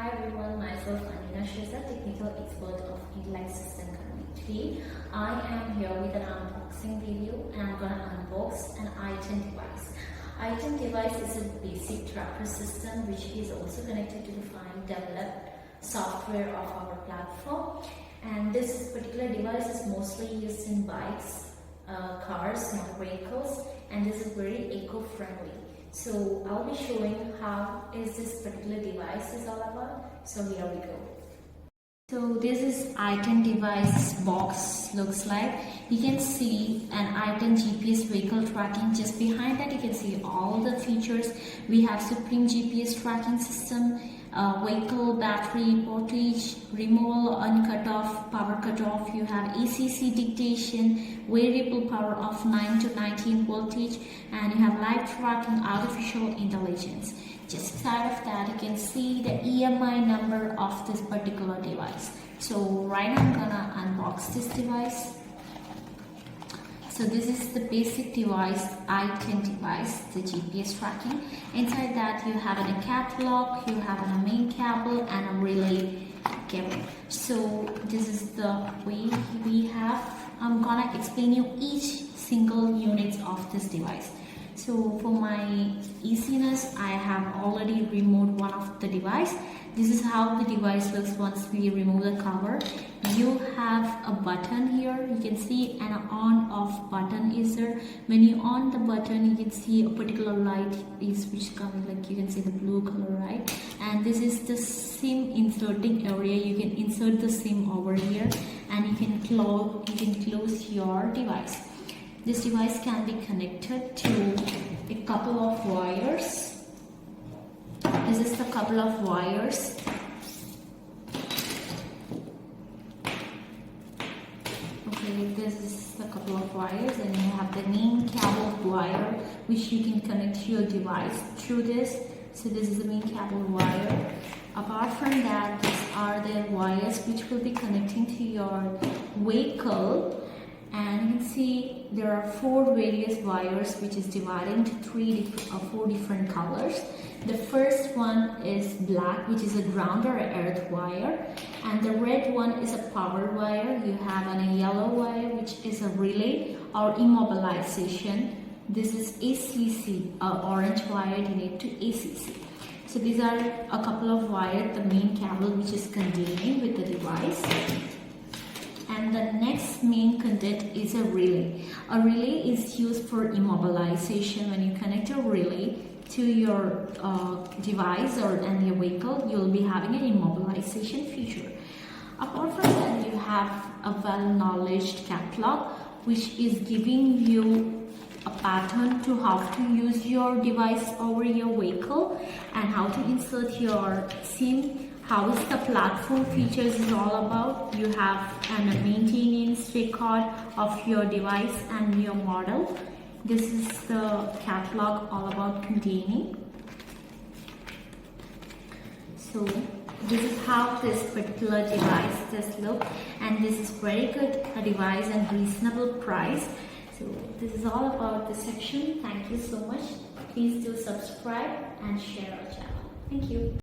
Hi everyone, myself Anina Sheza, technical expert of intelex system company. Today I am here with an unboxing video and I'm gonna unbox an I10 device. I10 device is a basic tracker system which is also connected to the fine developed software of our platform. And this particular device is mostly used in bikes, cars, motor vehicles, and this is very eco-friendly. So I'll be showing how is this particular device is all about. So here we go. So this is I10 device box looks like. You can see an I10 GPS vehicle tracking. Just behind that you can see all the features. We have Supreme GPS tracking system, vehicle battery voltage, removal on cutoff, power cutoff. You have ACC dictation, variable power of 9 to 19 voltage, and you have live tracking, artificial intelligence. Just beside of that you can see the EMI number of this particular device. So right now I'm gonna unbox this device. So this is the basic device, I10 device, the GPS tracking. Inside that you have a catalog, you have a main cable and a relay cable. So this is the way we have. I'm gonna explain you each single unit of this device. So for my easiness, I have already removed one of the device. This is how the device looks once we remove the cover. You have a button here. You can see an on-off button is there. When you on the button, you can see a particular light is which coming, like you can see the blue color, right? And this is the SIM inserting area. You can insert the SIM over here, and you can close your device. This device can be connected to a couple of wires. This is the couple of wires. Okay, this is the couple of wires, and you have the main cable wire which you can connect to your device through this. So this is the main cable wire. Apart from that, these are the wires which will be connecting to your vehicle. And you can see there are four various wires which is divided into four different colors. The first one is black, which is a ground or earth wire, and the red one is a power wire. You have a yellow wire which is a relay or immobilization. This is ACC, orange wire related to ACC. So these are a couple of wires, the main cable which is contained with the device. And the next main content is a relay. A relay is used for immobilization. When you connect a relay to your device and your vehicle, you'll be having an immobilization feature. Apart from that, you have a well-knowledge catalog which is giving you a pattern to how to use your device over your vehicle and how to insert your SIM. How is the platform features is all about. You have a maintenance record of your device and your model. This is the catalog all about containing. So this is how this particular device does look, and this is very good a device and reasonable price. So this is all about this section. Thank you so much. Please do subscribe and share our channel. Thank you.